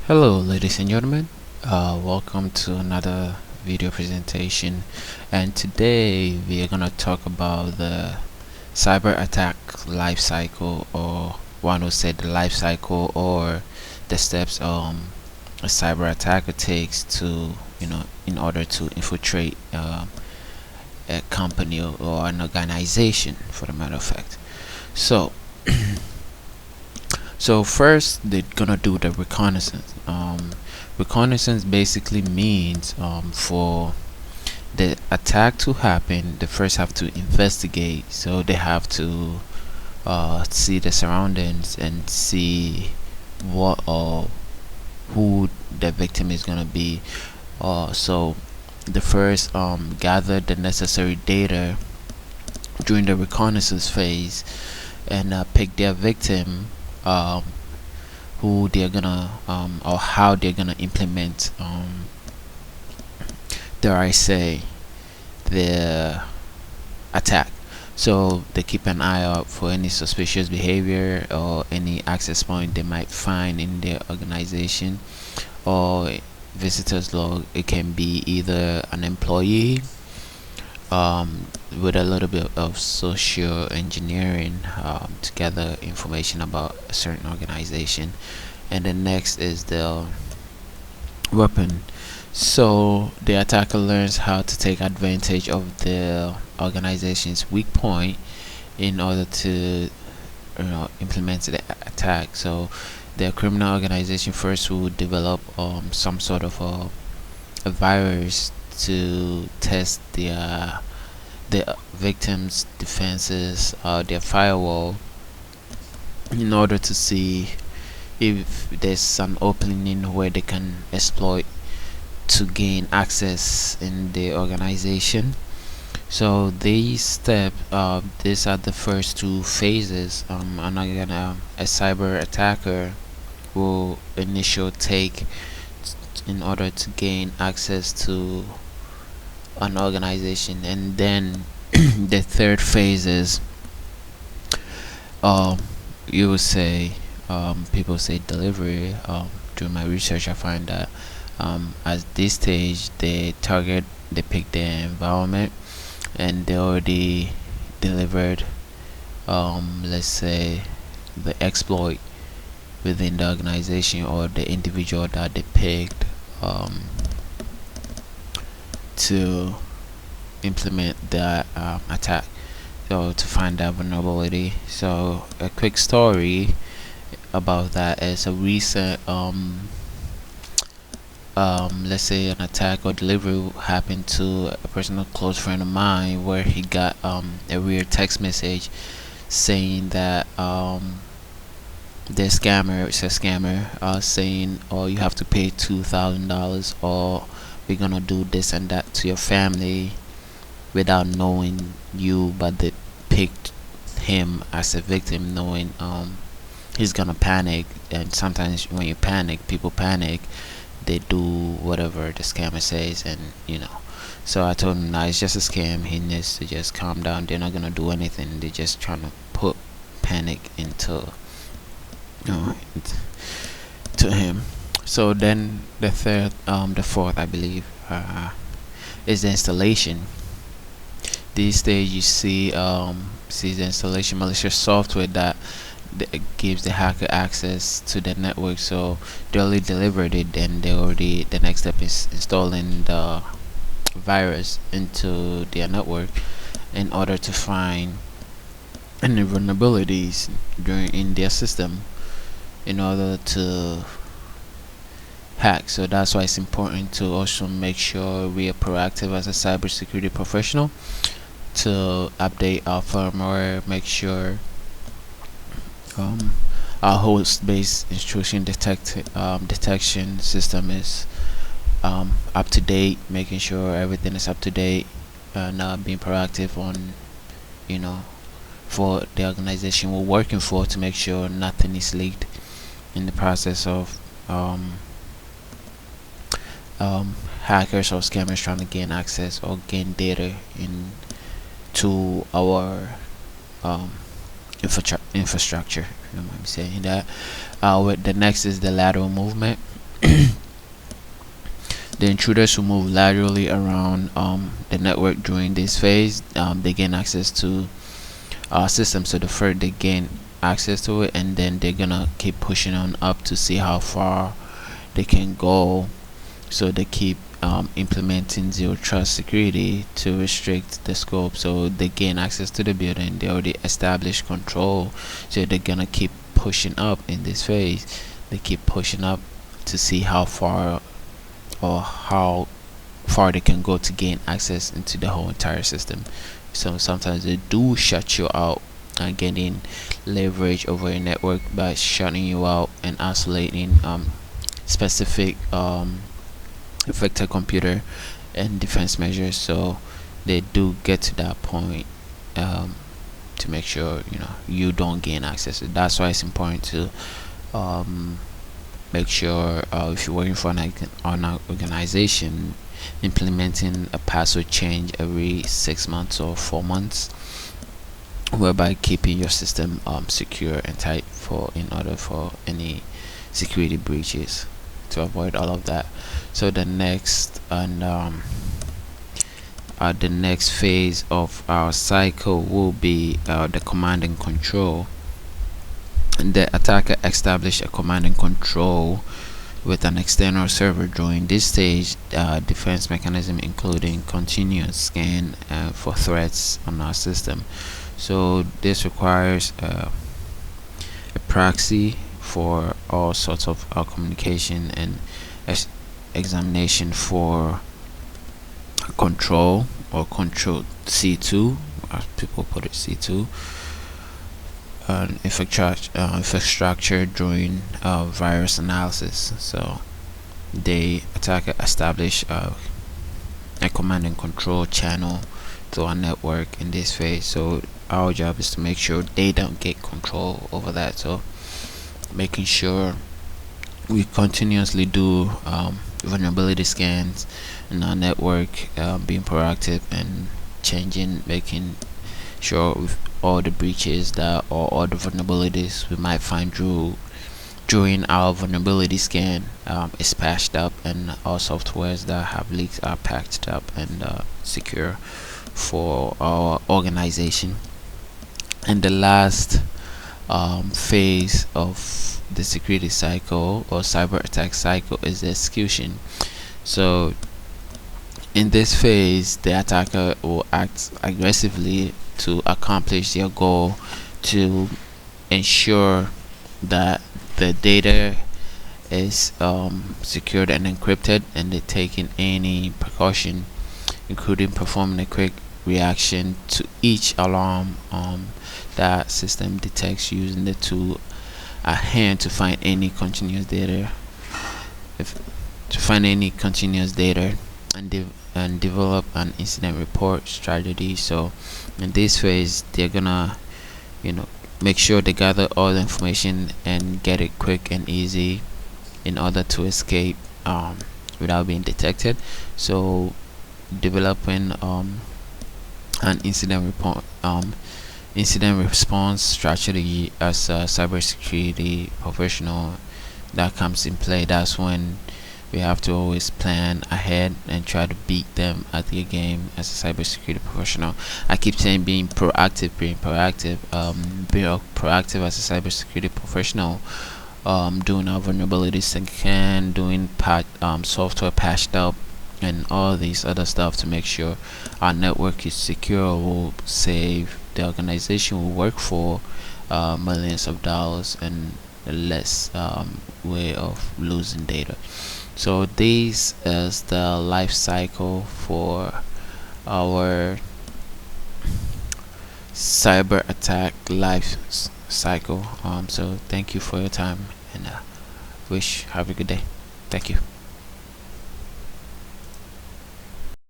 Hello, ladies and gentlemen. Welcome to another video presentation. And today we are gonna talk about the cyber attack life cycle, or one would say the life cycle, or the steps a cyber attacker takes to, in order to infiltrate a company or an organization, for the matter of fact. So, So first, they're gonna do the reconnaissance. Reconnaissance basically means for the attack to happen, they first have to investigate. So they have to see the surroundings and see what or who the victim is gonna be. So the first gather the necessary data during the reconnaissance phase and pick their victim, um, who they're gonna or how they're gonna implement, dare I say, the attack. So they keep an eye out for any suspicious behavior or any access point they might find in their organization or visitors log. It can be either an employee, with a little bit of social engineering, to gather information about a certain organization. And the next is the weapon. So the attacker learns how to take advantage of the organization's weak point in order to implement the attack. So the criminal organization first will develop some sort of a virus to test the victims' defenses, their firewall, in order to see if there's an opening where they can exploit to gain access in the organization. So these are the first two phases. A cyber attacker will initial take in order to gain access to an organization, and then the third phase is, um you would say, people say delivery. Through my research, I find that at this stage they pick their environment and they already delivered, let's say, the exploit within the organization or the individual that they picked, to implement that attack, so to find that vulnerability. So a quick story about that is a recent, let's say, an attack or delivery happened to a personal close friend of mine, where he got a weird text message saying that the scammer, it's a scammer, saying, oh, you have to pay $2,000, or we're gonna do this and that to your family, without knowing you, but they picked him as a victim, knowing he's gonna panic. And sometimes when you panic, people panic, they do whatever the scammer says, and so I told him, nah, it's just a scam, he needs to just calm down, they're not gonna do anything, they're just trying to put panic into, you know to him. So then the fourth, I believe, is the installation. These days you see the installation malicious software that gives the hacker access to the network. So they already delivered it, and the next step is installing the virus into their network in order to find any vulnerabilities in their system, in order to hack. So that's why it's important to also make sure we are proactive as a cybersecurity professional, to update our firmware, make sure our host-based intrusion detection system is up to date, making sure everything is up to date, and being proactive on, you know, for the organization we're working for, to make sure nothing is leaked in the process of hackers or scammers trying to gain access or gain data into our infrastructure. If you don't mind me saying that. The next is the lateral movement. The intruders who move laterally around the network during this phase, they gain access to our system. So the first they gain access to it, and then they're gonna keep pushing on up to see how far they can go. So they keep implementing zero trust security to restrict the scope. So they gain access to the building, they already established control, so they're gonna keep pushing up in this phase. They keep pushing up to see how far they can go to gain access into the whole entire system. So sometimes they do shut you out and getting leverage over your network by shutting you out and isolating specific affected computer and defense measures. So they do get to that point to make sure you don't gain access. That's why it's important to make sure if you're working for an organization, implementing a password change every 6 months or 4 months, whereby keeping your system secure and tight in order for any security breaches, to avoid all of that. So the next phase of our cycle will be the command and control. The attacker established a command and control with an external server. During this stage, defense mechanism including continuous scan for threats on our system. So this requires a proxy for all sorts of communication and examination for control, or control C2, as people put it, C2, infrastructure during virus analysis. So the attacker establish a command and control channel to our network in this phase. So our job is to make sure they don't get control over that. So making sure we continuously do vulnerability scans in our network, being proactive and making sure with all the breaches that or all the vulnerabilities we might find during our vulnerability scan is patched up, and all softwares that have leaks are patched up and secure for our organization. And the last phase of the security cycle or cyber attack cycle is the execution. So in this phase, the attacker will act aggressively to accomplish their goal, to ensure that the data is secured and encrypted, and they're taking any precaution, including performing a quick reaction to each alarm that system detects, using the tool at hand to find any continuous data, and develop an incident report strategy. So in this phase, they're gonna make sure they gather all the information and get it quick and easy in order to escape without being detected. So developing an incident response strategy as a cybersecurity professional that comes in play. That's when we have to always plan ahead and try to beat them at their game as a cybersecurity professional. I keep saying being proactive as a cybersecurity professional, doing our vulnerability scan, doing software patched up, and all these other stuff to make sure our network is secure, will save the organization we work for millions of dollars and less way of losing data. So this is the life cycle for our cyber attack life cycle. So thank you for your time, and have a good day. Thank you.